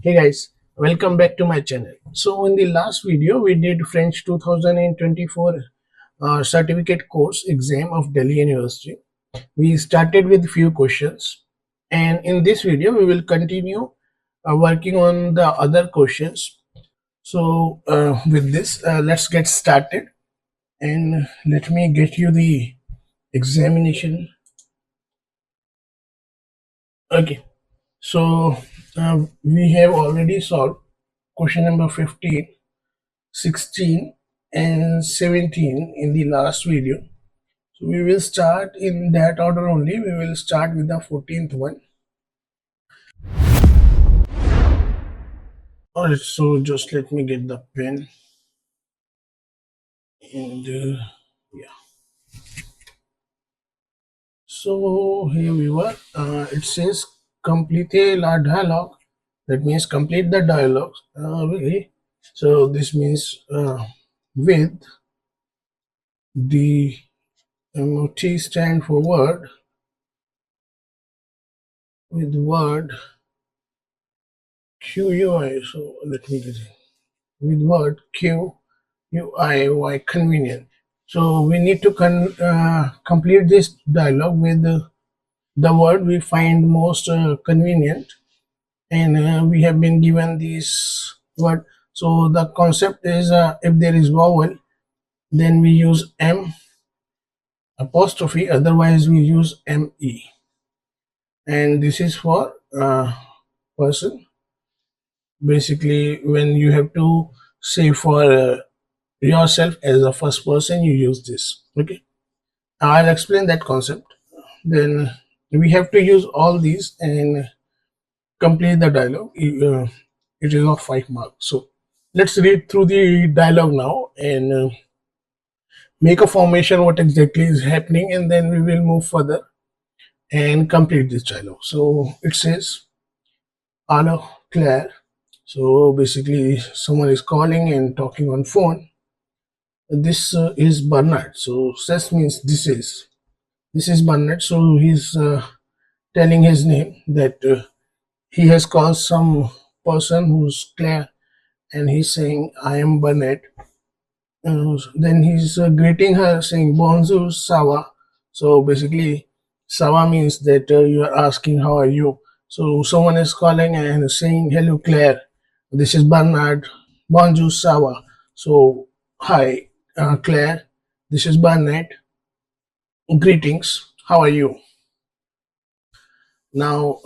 Hey guys, welcome back to my channel. So in the last video we did French 2024 certificate course exam of Delhi University. We started with few questions, and in this video we will continue working on the other questions. So with this let's get started, and let me get you the examination. Okay, so we have already solved question number 15, 16 and 17 in the last video. So we will start in that order only. We will start with the 14th one. Alright, so just let me get the pen, and yeah. So here we were. It says complete la dialogue. That means complete the dialogue. Really. So this means with the MOT stand for word, with word QUI. So let me get it. With word QUIY, convenient. So we need to complete this dialogue with the word we find most convenient, and we have been given this word. So the concept is if there is vowel, then we use M apostrophe, otherwise we use ME. And this is for person. Basically, when you have to say for yourself as a first person, you use this. Okay, I'll explain that concept. Then we have to use all these and complete the dialogue. It is of 5 marks. So let's read through the dialogue now and make a formation what exactly is happening, and then we will move further and complete this dialogue. So it says, "Hello, Claire." So basically, someone is calling and talking on phone. This is Bernard. So "this" means this is Bernard. So he's telling his name, that he has called some person who's Claire, and he's saying, "I am Bernard." Then he's greeting her saying "Bonjour, Sawa." So basically, Sawa means that you are asking how are you. So someone is calling and saying, "Hello, Claire. This is Bernard. Bonjour, Sawa." So hi, Claire. This is Bernard. Greetings. How are you? Now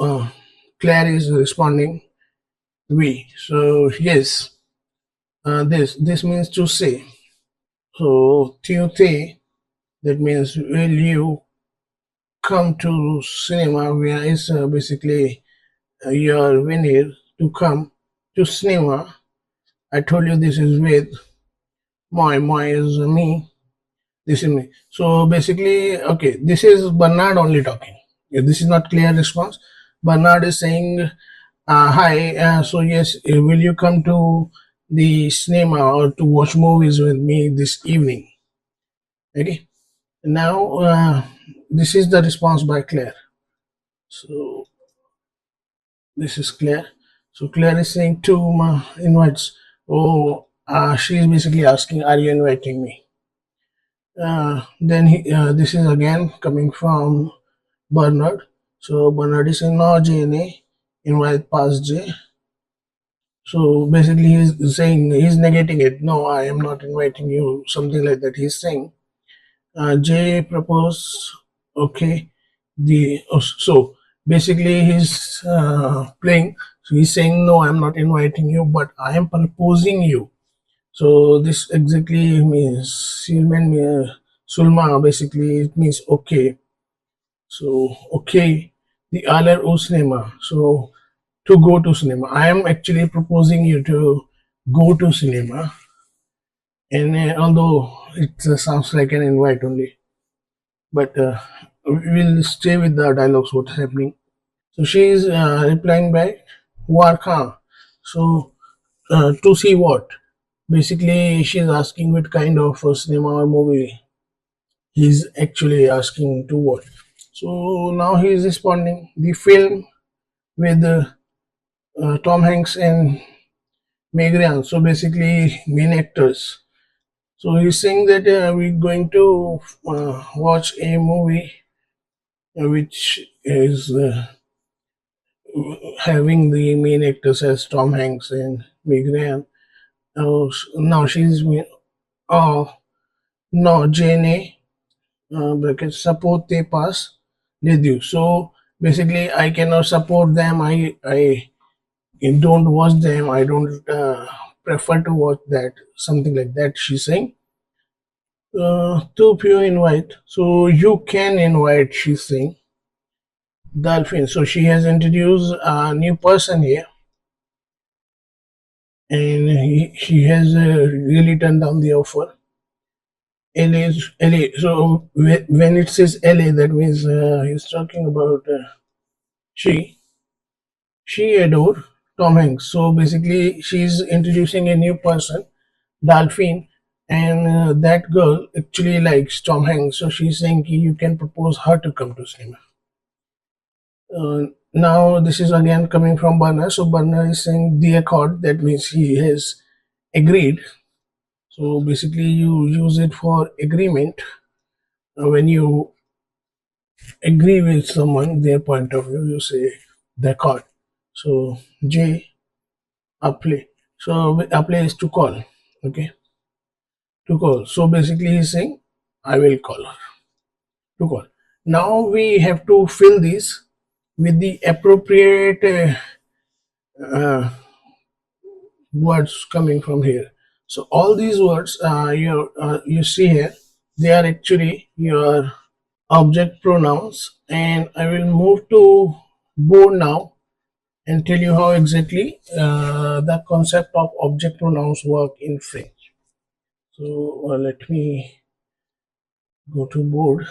Claire is responding, "We." So yes, this means to say. So "Tuesday," that means will you come to cinema, where is basically your venue to come to cinema. I told you this is with my is me. This is me. So basically, okay, this is Bernard only talking. Yeah, this is not clear response. Bernard is saying, "Hi. So yes, will you come to the cinema or to watch movies with me this evening?" Okay. Now this is the response by Claire. So this is Claire. So Claire is saying to invites. Oh, she is basically asking, "Are you inviting me?" This is again coming from Bernard. So Bernard is saying, "No, Jane, invite past J." So basically, he's saying, he's negating it. "No, I am not inviting you." Something like that. He's saying, J propose. Okay, so basically he's playing. So he's saying, "No, I'm not inviting you, but I am proposing you." So this exactly means Sulma. Basically, it means okay. So okay, the aller o cinema. So to go to cinema. I am actually proposing you to go to cinema, and although it sounds like an invite only, but we'll stay with the dialogues. What's happening? So she is replying back, "Warka." So to see what? Basically, she's asking what kind of cinema or movie he's actually asking to watch. So now he is responding, "The film with Tom Hanks and Meg Ryan. So basically, main actors. So he's saying that we're going to watch a movie which is having the main actors as Tom Hanks and Meg Ryan. Now she's oh no Jane bracket support they pass with you. So basically, I cannot support them. I don't watch them. I don't prefer to watch that. Something like that. She's saying. To few invite. So you can invite. She's saying dolphin. So she has introduced a new person here, and she has really turned down the offer. LA, LA. So when it says LA, that means he's talking about she. She adored Tom Hanks. So basically, she's introducing a new person, Dolphin, and that girl actually likes Tom Hanks. So she's saying you can propose her to come to cinema. Now this is again coming from Burner. So Burner is saying the accord. That means he has agreed. So basically, you use it for agreement when you agree with someone, their point of view. You say the accord. So J apply. So apply is to call. Okay, to call. So basically, he's saying, I will call her to call. Now we have to fill this with the appropriate words coming from here. So all these words you see here, they are actually your object pronouns, and I will move to board now and tell you how exactly the concept of object pronouns work in French. So let me go to board.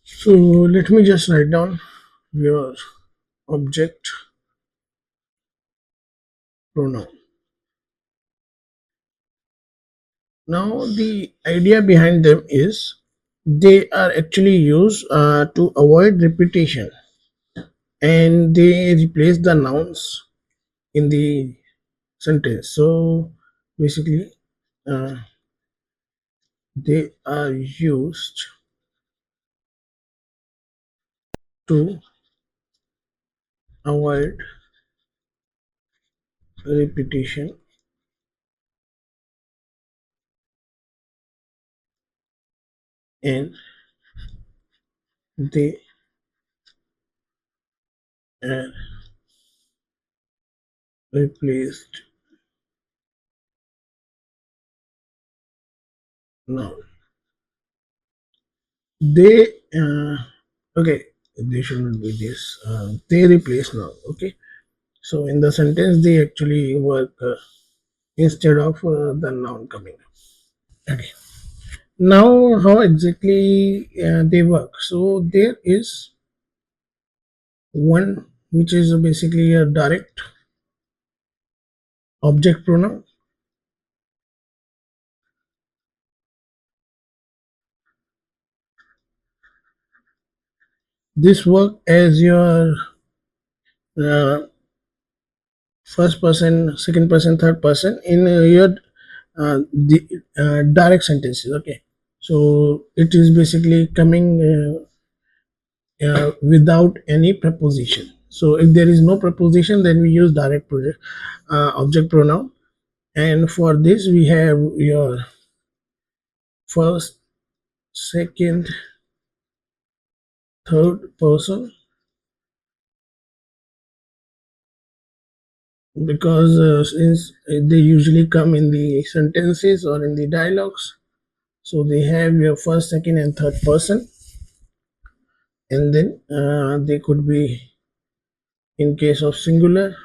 So let me just write down your object pronoun. Now the idea behind them is they are actually used to avoid repetition, and they replace the nouns in the sentence. So basically, uh, they are used to avoid repetition, and they are replaced now. They okay, they shouldn't be this. They replace now. Okay, so in the sentence they actually work instead of the noun coming. Okay. Now, how exactly they work? So there is one which is basically a direct object pronoun. This work as your uh, first person, second person, third person in your the direct sentences. Okay, so it is basically coming without any preposition. So if there is no preposition, then we use direct object pronoun. And for this, we have your first, second, third person, because since they usually come in the sentences or in the dialogues, so they have your first, second, and third person, and then they could be in case of singular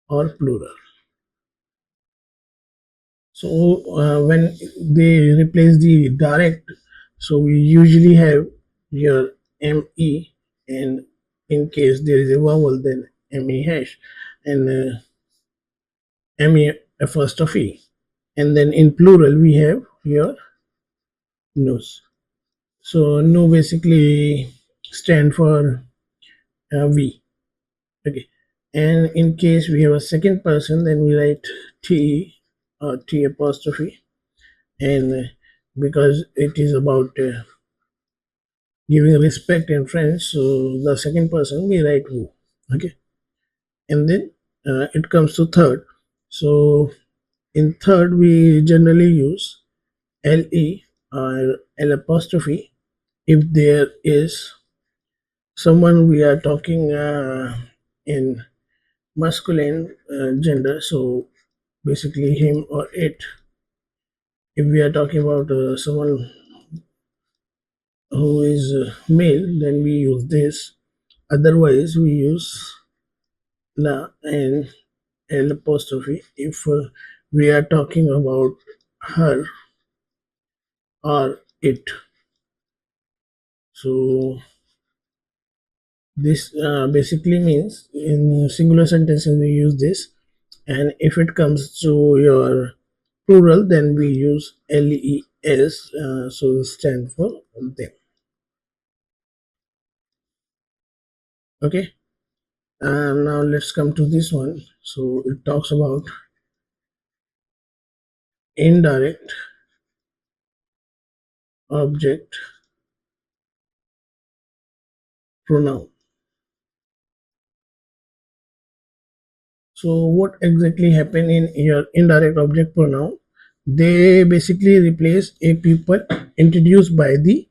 or plural. So when they replace the direct, so we usually have your me, and in case there is a vowel, then me hash, and me first of e, and then in plural we have your nose. So no basically stand for we. Okay. And in case we have a second person, then we write T or T apostrophe. And because it is about giving respect and friends, so the second person we write who. Okay. And then it comes to third. So in third, we generally use le or l apostrophe if there is someone we are talking in masculine gender. So basically him or it. If we are talking about someone who is male, then we use this. Otherwise, we use la and l apostrophe if we are talking about her or it. So this basically means in singular sentences we use this, and if it comes to your plural, then we use les. So stand for them. Okay. And now let's come to this one. So it talks about indirect object pronoun. So what exactly happen in your indirect object pronoun? They basically replace a people introduced by the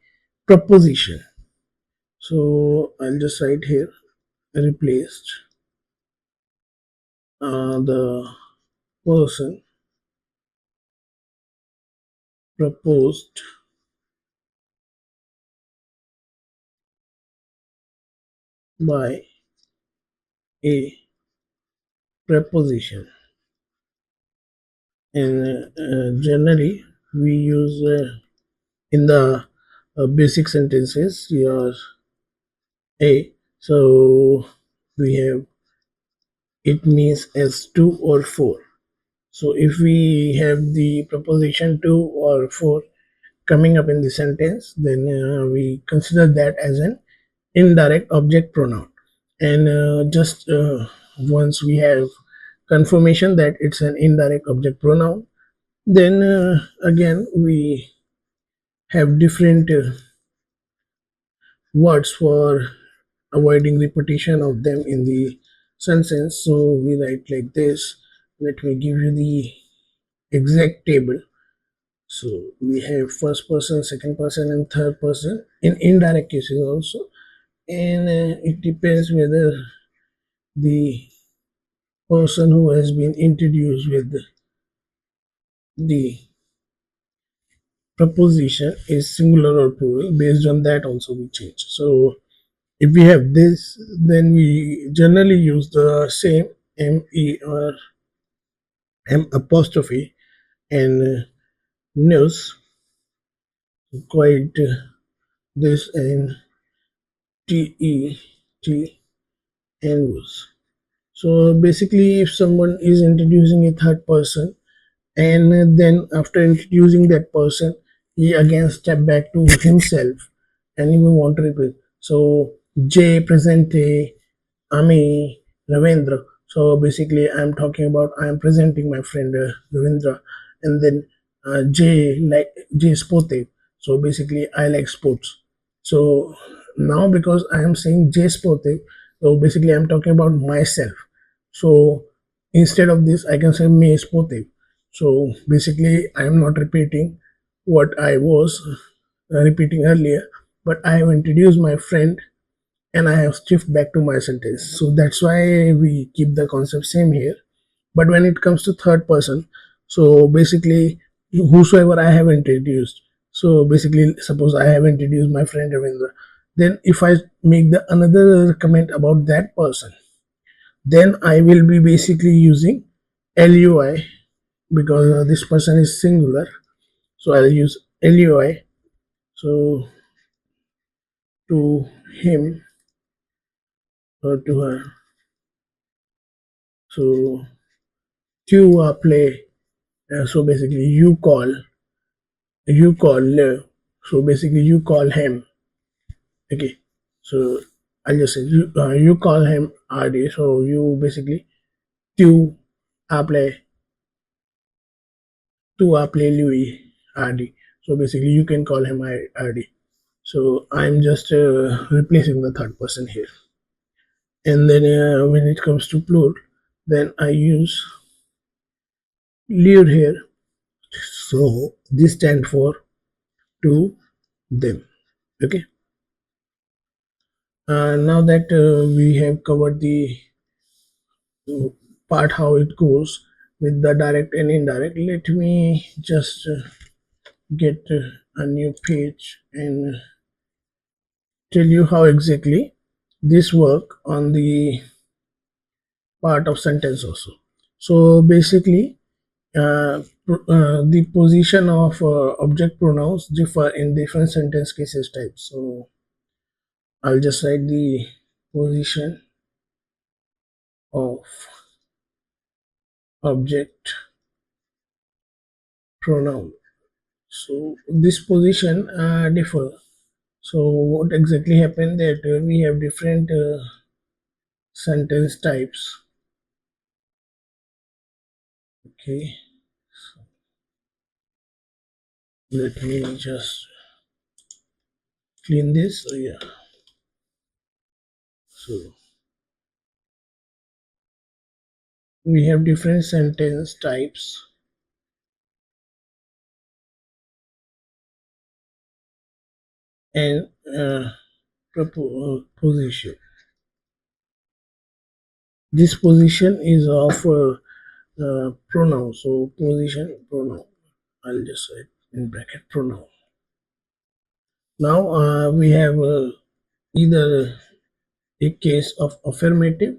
proposition. So I'll just write here replaced the person proposed by a preposition. And generally we use in the basic sentences your a. So we have it means as two or four. So if we have the preposition two or four coming up in the sentence, then we consider that as an indirect object pronoun. And just once we have confirmation that it's an indirect object pronoun, then again we have different words for avoiding repetition of them in the sentence. So we write like this. Let me give you the exact table. So we have first person, second person, and third person in indirect cases also, and it depends whether the person who has been introduced with the preposition is singular or plural. Based on that, also we change. So if we have this, then we generally use the same me or m apostrophe and news quite this and t and was. So basically, if someone is introducing a third person, and then after introducing that person, he again step back to himself, and he will want to repeat. So J presente Ami Ravindra. So basically, I'm talking about I'm presenting my friend Ravindra, and then J like J Spote. So basically, I like sports. So now because I am saying J Spote, so basically I'm talking about myself. So instead of this, I can say me Spote. So basically, I am not repeating what I was repeating earlier, but I have introduced my friend and I have shift back to my sentence. So that's why we keep the concept same here. But when it comes to third person, so basically whosoever I have introduced. So basically, suppose I have introduced my friend Ravindra. Then if I make the another comment about that person, then I will be basically using LUI because this person is singular. So I'll use LUI. So to him or to her. So to play. So basically, you call So basically, you call him. Okay. So I'll just say you call him RD. So you basically tu apply Louis RD. So basically, you can call him RD. So I'm just replacing the third person here. And then when it comes to plural, then I use lieu here. So this stands for to them. Okay. Now that we have covered the part how it goes with the direct and indirect, let me just get a new page and tell you how exactly this work on the part of sentence also. So basically, the position of object pronouns differ in different sentence cases types. So I'll just write the position of object pronoun. So this position differ. So what exactly happened that we have different sentence types. Okay, let me just clean this. So yeah, so we have different sentence types and position. This position is of pronoun. So position pronoun. I'll just write in bracket pronoun. Now we have either a case of affirmative.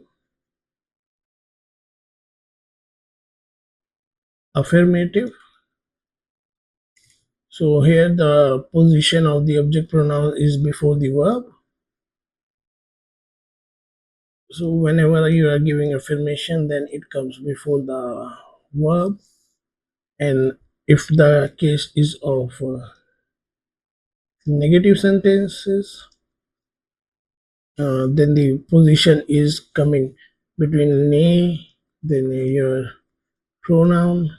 So here the position of the object pronoun is before the verb. So whenever you are giving affirmation, then it comes before the verb. And if the case is of negative sentences, then the position is coming between ne, then your pronoun,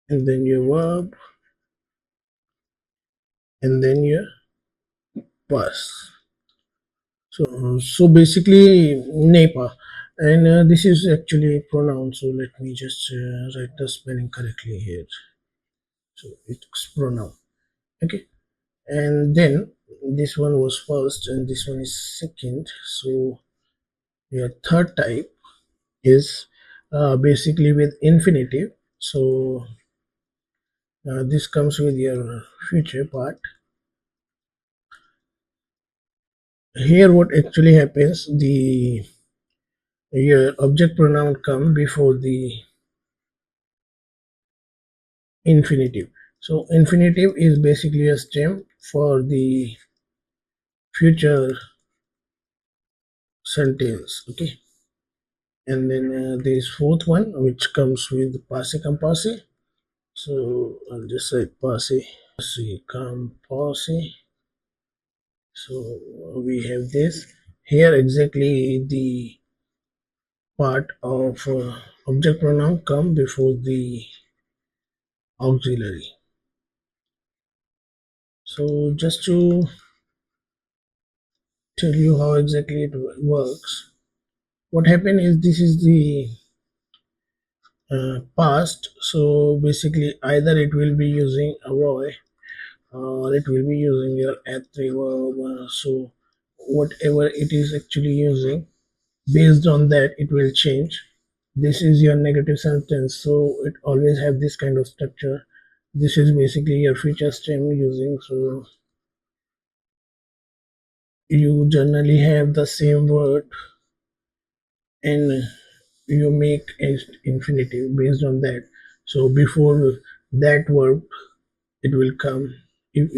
and then your verb, and then your past. So basically NEPA, and this is actually pronoun. So let me just write the spelling correctly here. So it's pronoun. Okay, and then this one was first, and this one is second. So your third type is basically with infinitive. So this comes with your future part. Here, what actually happens, the your object pronoun come before the infinitive. So infinitive is basically a stem for the future sentence. Okay, and then there is fourth one which comes with passe composse. So I'll just say passe composse. So we have this here exactly the part of object pronoun come before the auxiliary. So just to tell you how exactly it works, what happened is this is the past. So basically either it will be using avoid or it will be using your at3 verb. So whatever it is actually using, based on that it will change. This is your negative sentence, so it always have this kind of structure. This is basically your future stem using. So you generally have the same word and you make a infinitive based on that. So before that verb it will come if,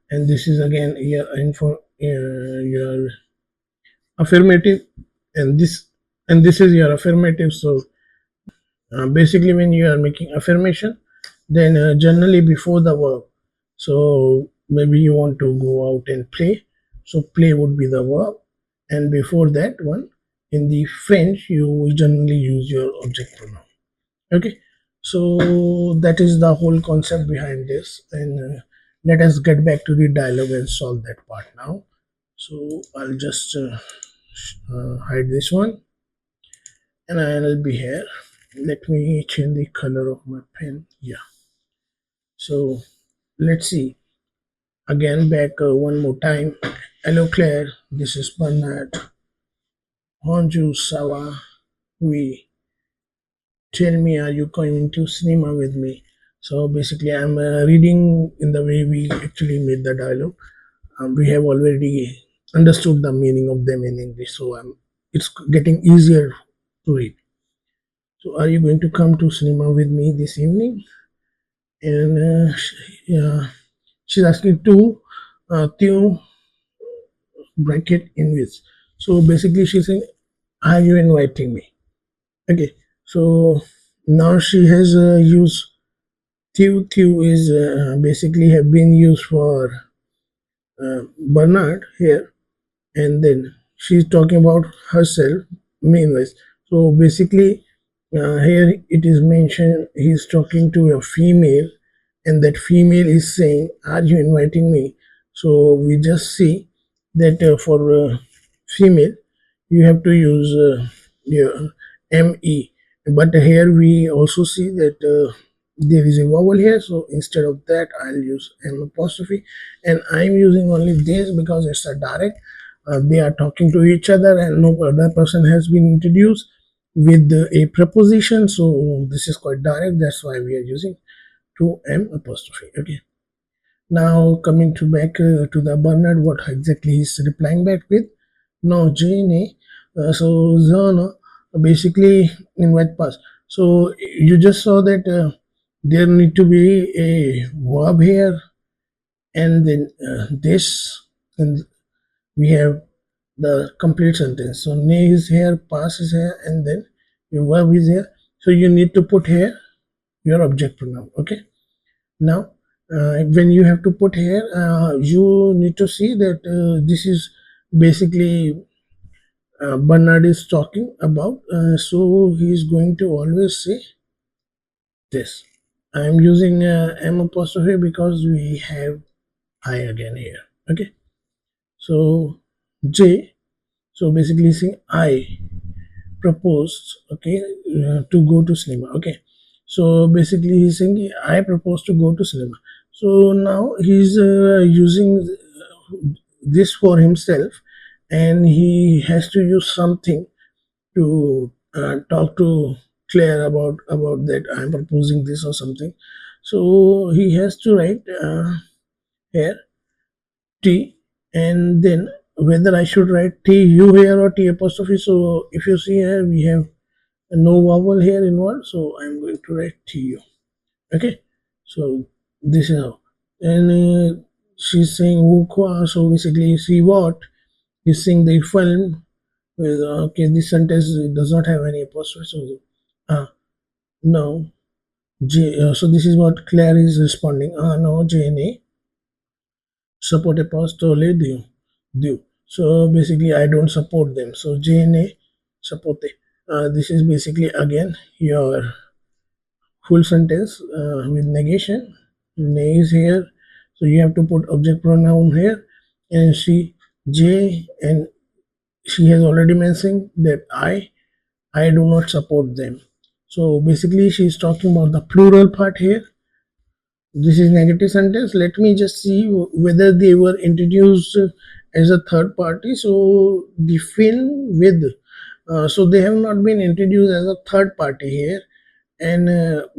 and this is again your info your affirmative, and this is your affirmative. So basically when you are making affirmation, then generally before the verb. So maybe you want to go out and play, so play would be the verb, and before that one, in the French you generally use your object pronoun. Okay, so that is the whole concept behind this, and let us get back to the dialogue and solve that part now. So I'll just hide this one, and I'll be here. Let me change the color of my pen. Yeah, so let's see. Again, back one more time. Hello, Claire. This is Bernard. Bonjour, ça va? Oui. Tell me, are you coming to cinema with me? So basically, I'm reading in the way we actually made the dialogue. We have already understood the meaning of them in English, so it's getting easier to read. So, are you going to come to cinema with me this evening? And yeah, she's asking to tu bracket in which. So basically, she's saying, "Are you inviting me?" Okay. So now she has used tu is basically have been used for Bernard here, and then she's talking about herself meanwhile. So basically, here it is mentioned he's talking to a female, and that female is saying, "Are you inviting me?" So we just see that for female, you have to use your me, but here we also see that there is a vowel here, so instead of that I'll use m apostrophe, and I'm using only this because it's a direct. They are talking to each other and no other person has been introduced with a preposition, so this is quite direct, that's why we are using to m apostrophe. Okay, now coming to back to the Bernard, what exactly he's replying back with? No, Jane. So Zana basically invite past. So you just saw that there need to be a verb here, and then this, and we have the complete sentence. So ne is here, pass is here, and then your verb is here. So you need to put here your object pronoun. Okay. Now, when you have to put here, you need to see that this is basically Bernard is talking about. So he is going to always say this. I am using M apostrophe because we have I again here. Okay. So J. So basically saying I proposed, okay, to go to cinema. Okay, so basically he's saying I propose to go to cinema. So now he's using this for himself, and he has to use something to talk to Claire about that I'm proposing this or something. So he has to write here T, and then whether I should write T U here or T apostrophe. So if you see here, we have no vowel here involved, so I'm going to write tu. Okay, so this is how. And she's saying wukwa, so basically see what he's saying the film with okay, this sentence does not have any apostrophe, so no J, so this is what Claire is responding, no Jane support apostole do. So basically I don't support them, so Jane support. This is basically again your full sentence with negation. Ne is here, so you have to put object pronoun here, and she J, and she has already mentioned that I do not support them. So basically she is talking about the plural part here. This is negative sentence. Let me just see whether they were introduced as a third party. So the film with, so they have not been introduced as a third party here, and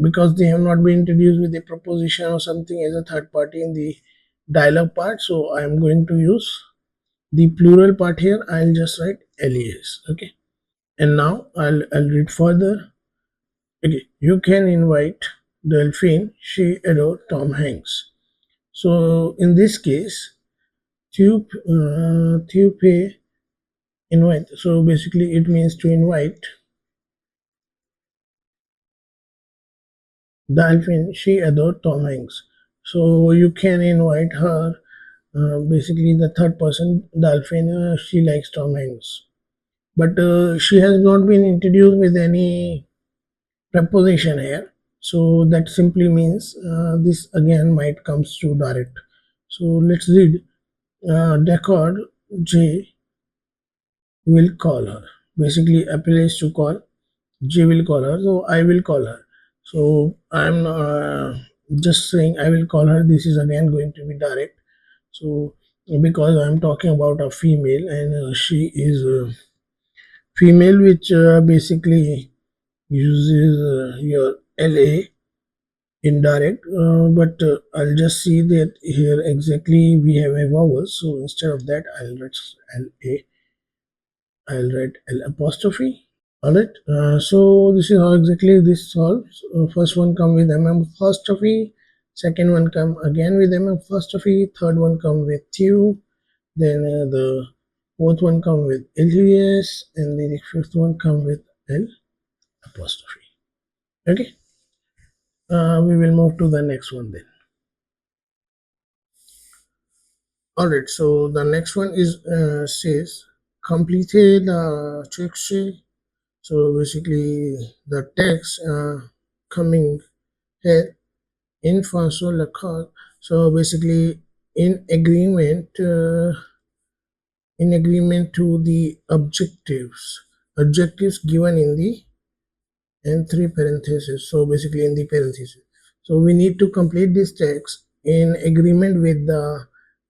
because they have not been introduced with a proposition or something as a third party in the dialogue part, so I am going to use the plural part here. I'll just write alias. Okay, and now I'll read further. Okay, you can invite Delphine, she adore Tom Hanks. So in this case, to pay invite. So basically, it means to invite Dolphin, she adored Tom Hanks. So you can invite her. Basically, the third person, Dolphin, she likes Tom Hanks. But she has not been introduced with any preposition here. So that simply means this again might comes to direct. So let's read. Deckard J will call her. Basically, appeals to call. J will call her. So I will call her. So I'm just saying I will call her. This is again going to be direct. So because I'm talking about a female and she is female, which basically uses your LA indirect, but I'll just see that here exactly we have a vowel. So instead of that, LA, I'll write L apostrophe. Alright, so this is how exactly this solves. First one come with mm apostrophe, second one come again with mm apostrophe, third one come with Q, then the fourth one come with LUS, and the fifth one come with L apostrophe. Okay, we will move to the next one then. Alright, so the next one is says completed checksheet. So basically the text coming here in Faso Lakal. So basically in agreement to the objectives given in the and three parentheses. So basically in the parentheses. So we need to complete this text in agreement with the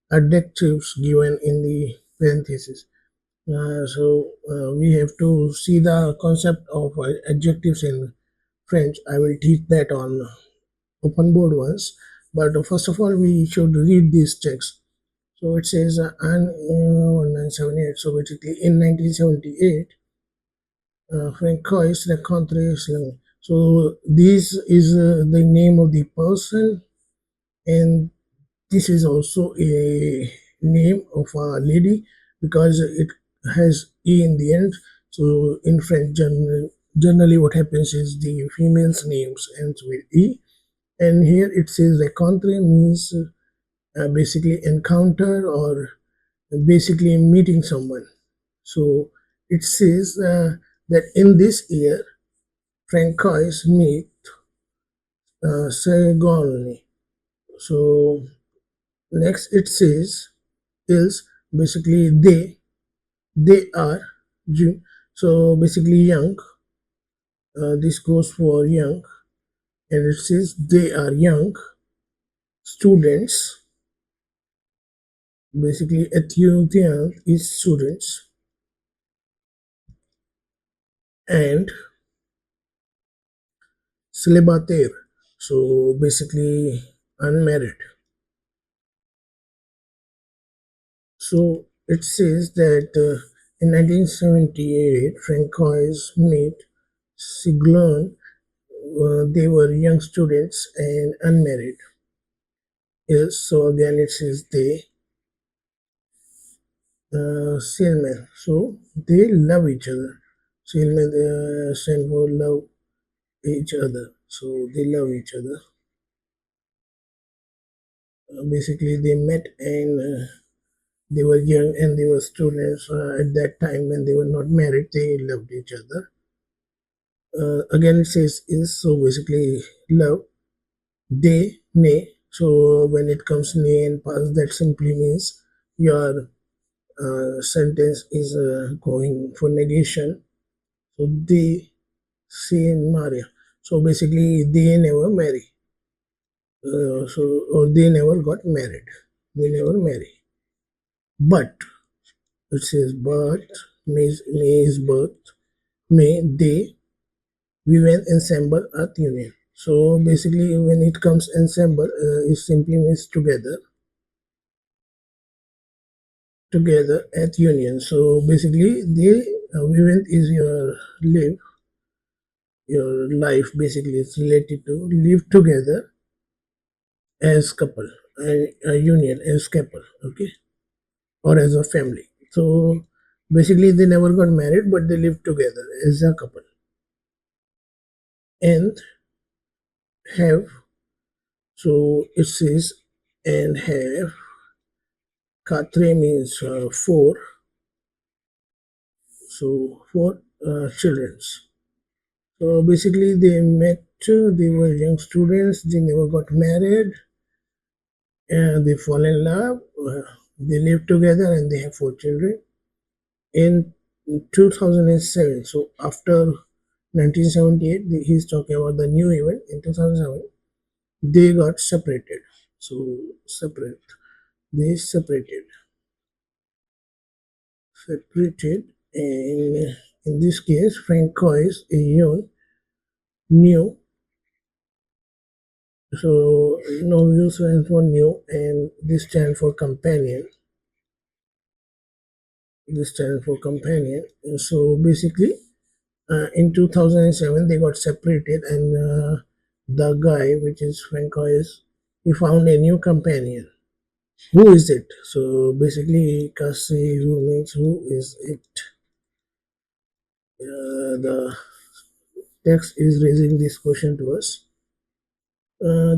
adjectives given in the parentheses. We have to see the concept of adjectives in French. I will teach that on open board once. But first of all, we should read this text. So it says, 1978. So basically, in 1978, Francois rencontre Slang. So this is the name of the person, and this is also a name of a lady because it has e in the end. So in French, generally what happens is the female's names ends with e, and here it says rencontre means basically encounter or basically meeting someone. So it says that in this year, Francois meet Segolni. So next it says is basically they are so basically young. This goes for young, and it says they are young students. Basically, étudiant is students, and célibataire. So basically unmarried. So it says that in 1978, Francois met Siglon. They were young students and unmarried. Yes, so again it says they, Sailmen. So they love each other. Sailmen stand for love each other. So they love each other. Basically, they met and they were young and they were students at that time when they were not married. They loved each other. Again, it says is, so basically love. They, nay. So when it comes nay and past, that simply means your sentence is going for negation. So they say in Maria. So basically, they never marry. Or they never got married. They never marry. But it says, but may is birth. May they viven ensemble at union. So basically, when it comes ensemble, it simply means together. Together at union. So basically, the viven is your live, your life. Basically, it's related to live together as couple, a union as couple, okay, or as a family. So basically, they never got married, but they lived together as a couple. And have. So it says and have. Katre means four. So four children. So basically, they met. They were young students. They never got married. They fall in love. They live together, and they have four children. In 2007, so after 1978, he's talking about the new event. In 2007, they got separated. So separate. They separated, and in this case, Francois is young, new. So novice stands for new, and this stands for companion. This stands for companion. So basically, in 2007, they got separated, and the guy, which is Francois, he found a new companion. Who is it? So basically, Kasi, who means who is it? The text is raising this question to us.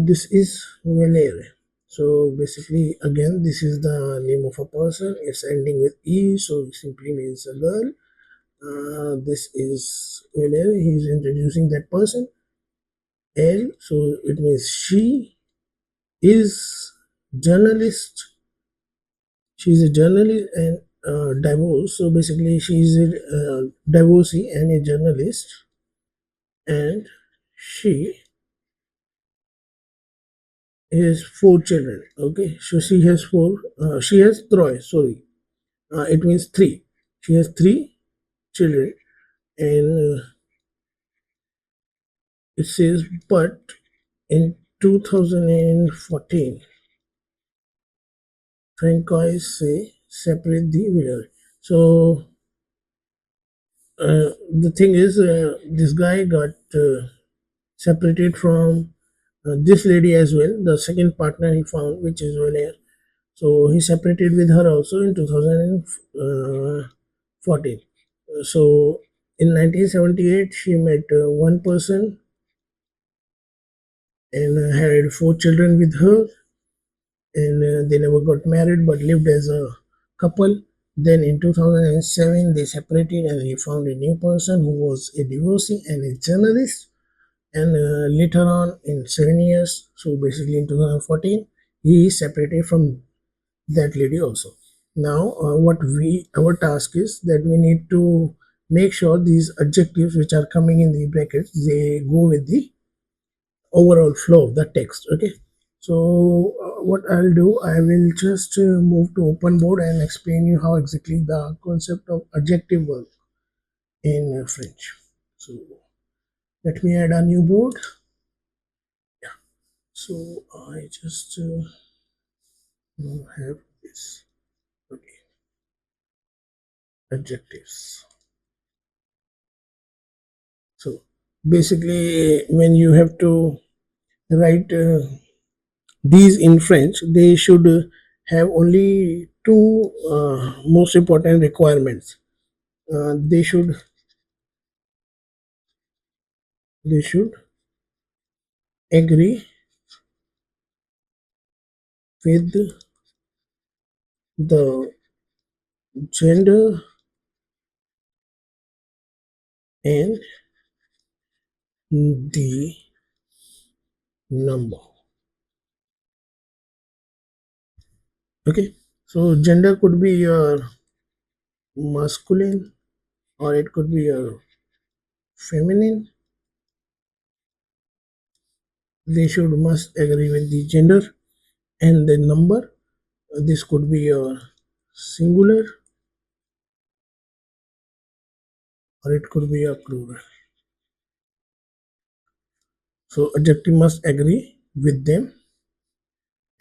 This is Valere. So basically, again, this is the name of a person. It's ending with E, so it simply means a girl. This is Valere. He's introducing that person. L, so it means she is journalist. She's a journalist and divorced. So basically, she's a divorcee and a journalist, and she has four children. Okay, so she has four. She has Troy. Sorry, it means three. She has three children, and it says, but in 2014, Francois say separate the widow. So the thing is, this guy got separated from this lady as well, the second partner he found, which is Valere. So he separated with her also in 2014. So in 1978, she met one person and had four children with her, and they never got married but lived as a couple. Then in 2007, they separated and he found a new person who was a divorcee and a journalist. And later on, in 7 years, so basically in 2014, he separated from that lady also. Now, what we our task is that we need to make sure these adjectives which are coming in the brackets they go with the overall flow of the text. Okay, so what I'll do, I will just move to open board and explain you how exactly the concept of adjective work in French. So let me add a new board. So I just have this. Okay, adjectives. So basically, when you have to write these in French, they should have only two most important requirements. They should agree with the gender and the number. Okay, so gender could be your masculine or it could be your feminine. They should must agree with the gender and the number. This could be your singular or it could be a plural. So adjective must agree with them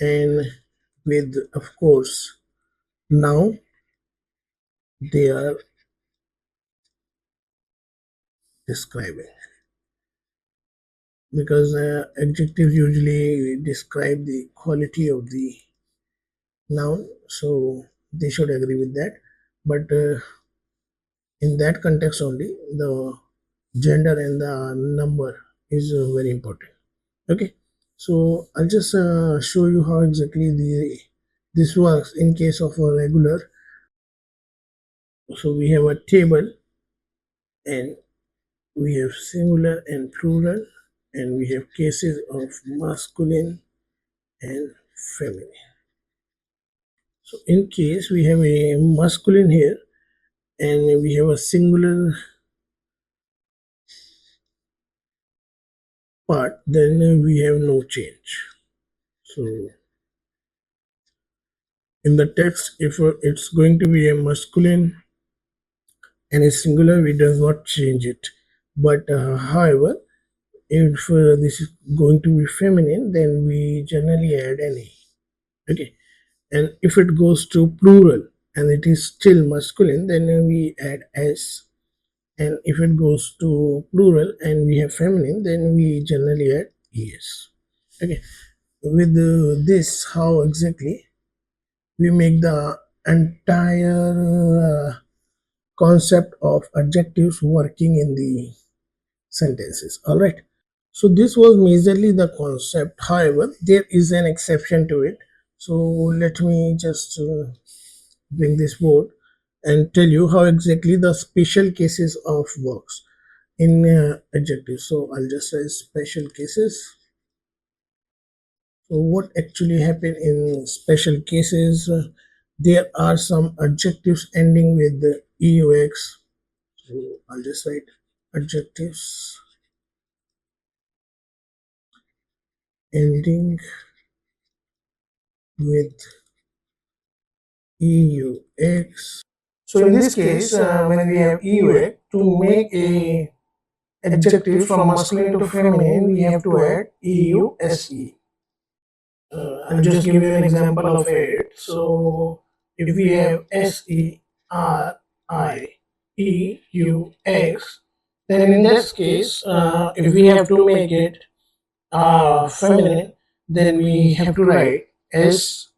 and with, of course, now they are describing, because adjectives usually describe the quality of the noun, so they should agree with that. But in that context only, the gender and the number is very important. Okay, so I'll just show you how exactly this works in case of a regular. So we have a table, and we have singular and plural, and we have cases of masculine and feminine. So in case we have a masculine here and we have a singular part, then we have no change. So in the text, if it's going to be a masculine and a singular, we does not change it. But however, if this is going to be feminine, then we generally add an a. Okay, and if it goes to plural and it is still masculine, then we add s. And if it goes to plural and we have feminine, then we generally add es. Okay, with this, how exactly we make the entire concept of adjectives working in the sentences. All right. So this was majorly the concept. However, there is an exception to it. So let me just bring this board and tell you how exactly the special cases of works in adjectives. So I'll just say special cases. So what actually happen in special cases? There are some adjectives ending with the EUX. So I'll just write adjectives ending with EUX. So in this case, when we have EUX, to make a adjective from masculine to feminine, we have to add EUSE. I'll just give you an example of it. So if we have SERIEUX, then in this case, if we have to make it feminine, then we have to write SERIEUXE.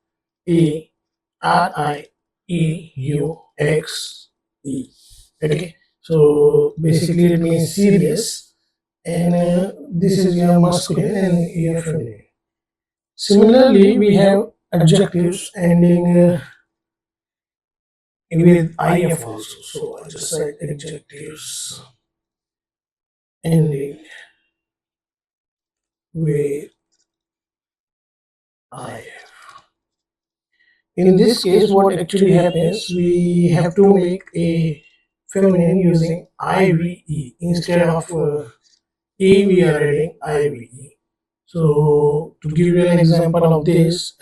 Okay, so basically it means serious, and this is your masculine and your feminine. Similarly, we have adjectives ending with if also. So I'll just write adjectives ending with if. In this case, what actually happens, we have to make a feminine using IVE instead of E, we are adding IVE. So to give you an example of this,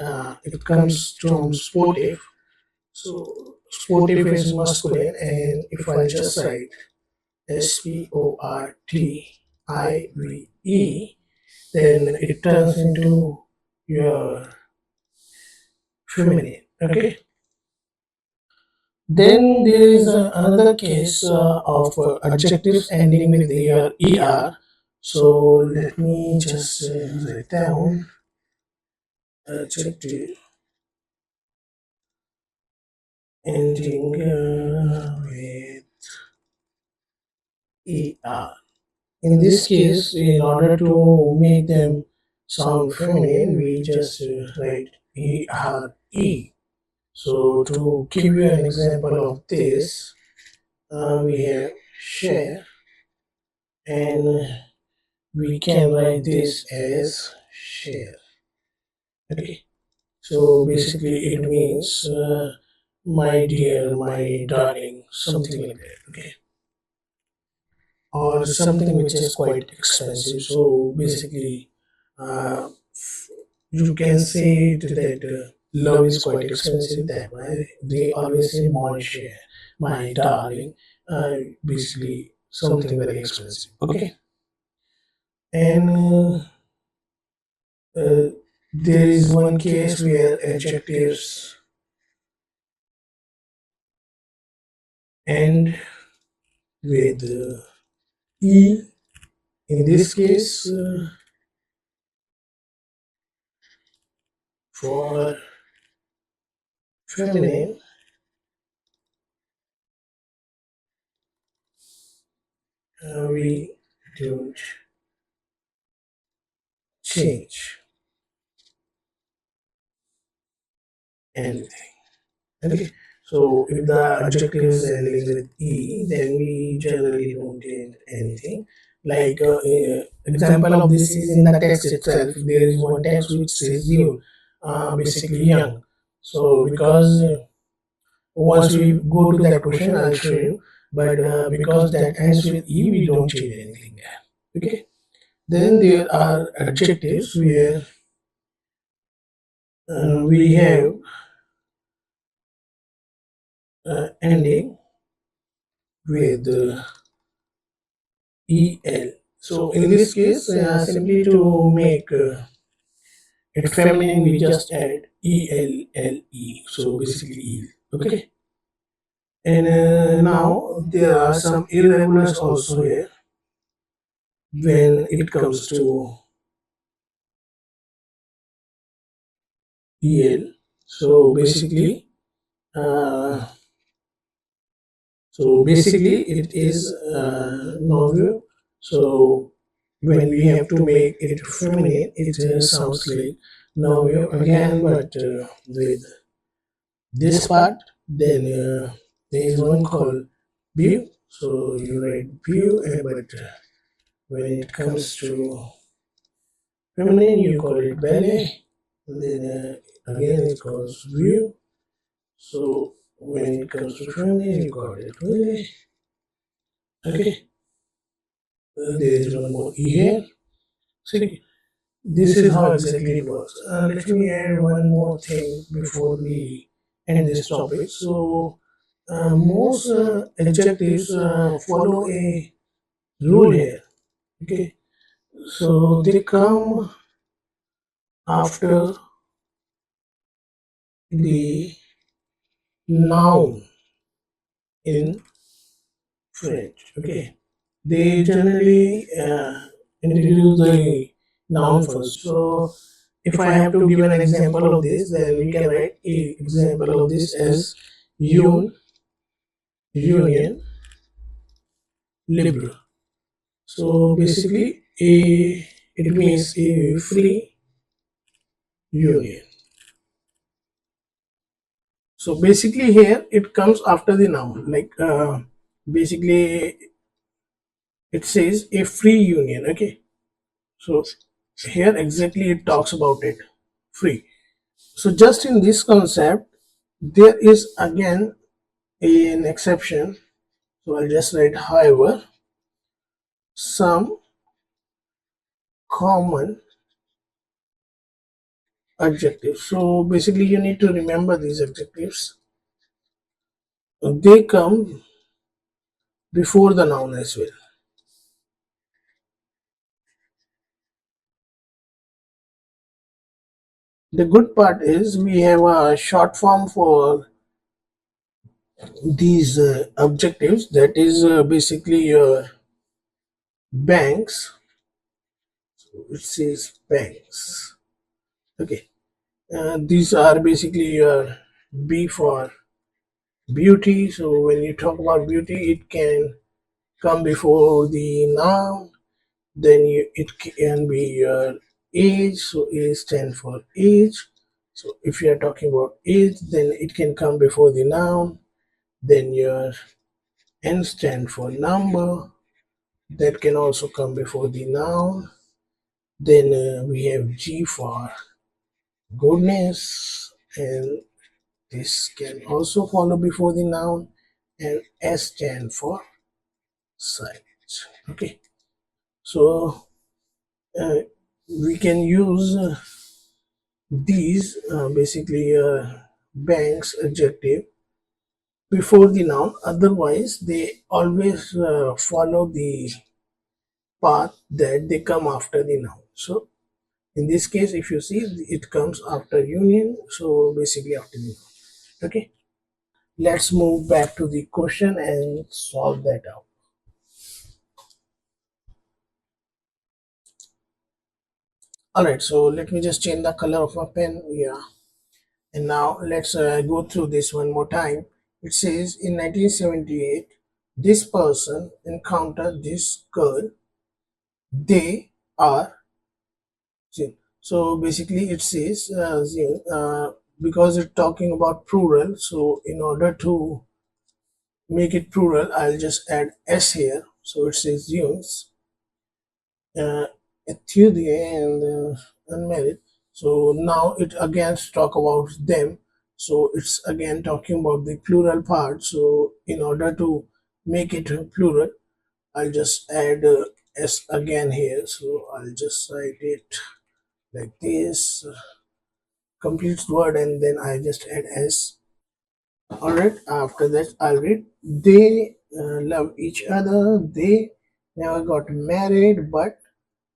it comes from sportive. So sportive is masculine, and if I just write SPORTIVE, then it turns into your feminine. Okay. Then there is another case of adjectives ending with your ER. So let me just write down adjective ending with ER. In this case, in order to make them sound feminine, we just write ERE. So to give you an example of this, we have share, and we can write this as share. Okay. So basically, it means my dear, my darling, something like that. Okay. Or something which is quite expensive. So basically, uh, you can say that love is quite expensive. That why they always say my share, my darling. Basically, something very expensive. Okay, and there is one case where adjectives end with e. In this case, for feminine, we don't change anything. Okay. So if the adjective is ending with e, then we generally don't change anything. Like example of this is in the text itself. There is one text which says you, basically young. So because once we go to that question, I'll show you. But because that ends with e, we don't change anything there. Okay. Then there are adjectives where we have ending with el. So in this case, simply to make it feminine, we just add elle. So basically eel. Okay. And now there are some irregulars also here when it comes to el. So basically, uh, it is novel. So when we have to make it feminine, it sounds like novel again, but with this part, then there is one called view. So you write view, but when it comes to feminine, you call it ballet. And then again, it calls view. So when it comes to feminine, you call it ballet. Okay. There is one more e here. See, this is how exactly it works. Let me add one more thing before we end this topic. So most adjectives follow a rule here. Okay, so they come after the noun in French. Okay, they generally introduce the noun first. So if I have to give an example of this, then we can write a example of this as union liberal. So basically, it means a free union. So basically, here it comes after the noun. Like basically, it says a free union. Okay, so here exactly it talks about it, free. So just in this concept, there is again an exception. So I'll just write however some common adjectives. So basically, you need to remember these adjectives. They come before the noun as well. The good part is we have a short form for these objectives, that is basically your banks. It says banks. Okay, these are basically your B for beauty. So when you talk about beauty, it can come before the noun. Then it can be your age. So A stands for age. So if you are talking about age, then it can come before the noun. Then your N stand for number. That can also come before the noun. Then we have G for goodness, and this can also follow before the noun. And S stand for sight. Okay, so uh, we can use these basically banks adjective before the noun. Otherwise, they always follow the path that they come after the noun. So in this case, if you see, it comes after union, so basically after the noun. Okay, let's move back to the question and solve that out. All right, so let me just change the color of my pen. Yeah, and now let's go through this one more time. It says in 1978, this person encountered this girl. They are, see, So basically it says because it's talking about plural, so in order to make it plural, I'll just add s here. So it says youths, uh, etude and unmarried. So now it again talk about them. So it's again talking about the plural part. So in order to make it plural, I'll just add s again here. So I'll just write it like this, complete word, and then I just add s. All right. After that, I'll read. They love each other. They never got married, but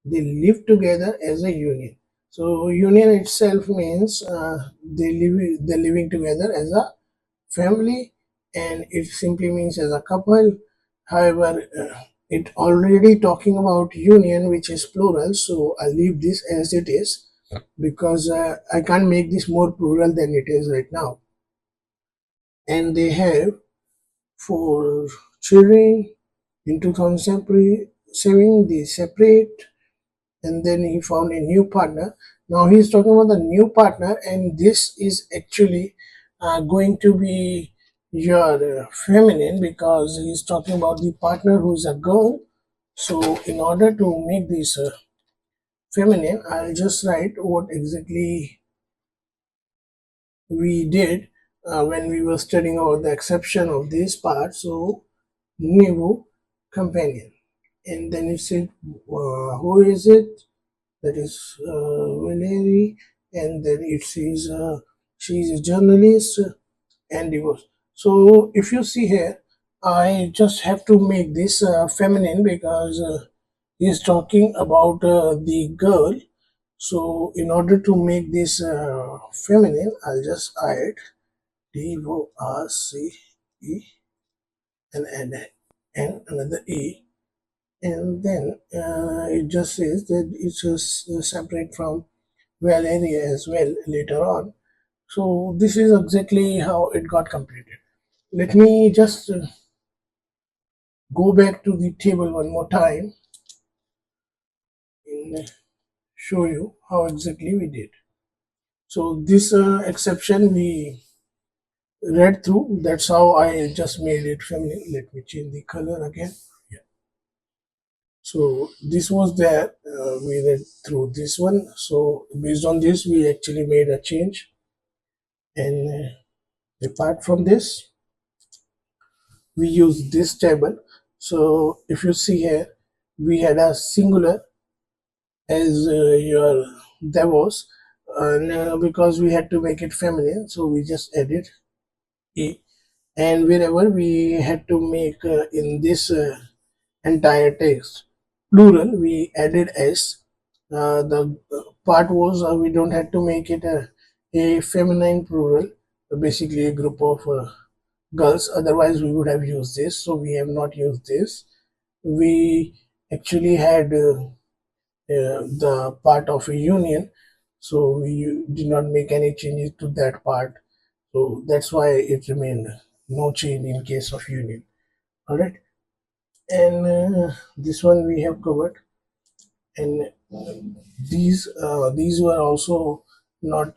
they live together as a union. So union itself means they're living together as a family, and it simply means as a couple. However, it already talking about union, which is plural, so I'll leave this as it is because I can't make this more plural than it is right now. And they have four children. In 2007 they separate, and then he found a new partner. Now he's talking about the new partner, and this is actually going to be your feminine because he's talking about the partner who's a girl. So in order to make this feminine, I'll just write what exactly we did when we were studying about the exception of this part. So new companion, and then it said who is it? That is Valerie, and then it says she's a journalist and divorced. So if you see here, I just have to make this feminine because he's talking about the girl. So in order to make this feminine, I'll just add D-O-R-C-E and another E, and then it just says that it's just separate from Valeria as well later on. So this is exactly how it got completed. Let me just go back to the table one more time and show you how exactly we did. So this exception we read through. That's how I just made it feminine. Let me change the color again. Yeah. So this was there. We read through this one. So based on this, we actually made a change. And apart from this, we use this table. So if you see here, we had a singular as your Davos, and because we had to make it feminine, so we just added e. And wherever we had to make in this entire text plural, we added s. The part was we don't have to make it a feminine plural, basically a group of girls. Otherwise, we would have used this. So we have not used this. We actually had the part of a union, so we did not make any changes to that part. So that's why it remained no change in case of union. All right, and this one we have covered, and these were also not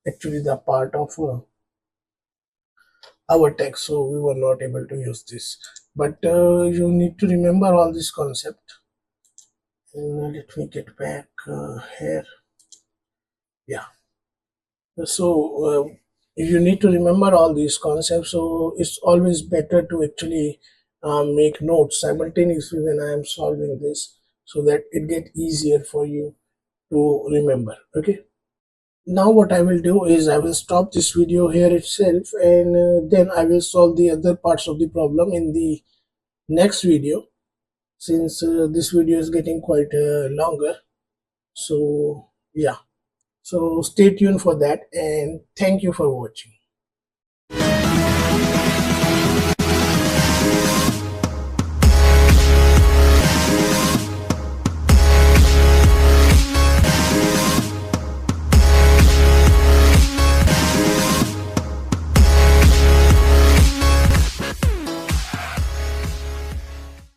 actually the part of our text, so we were not able to use this. But you need to remember all this concept. And let me get back here. Yeah. So you need to remember all these concepts. So it's always better to actually make notes simultaneously when I am solving this, so that it get easier for you to remember. Okay. Now what I will do is I will stop this video here itself, and then I will solve the other parts of the problem in the next video, since this video is getting quite longer. So yeah, so stay tuned for that, and thank you for watching.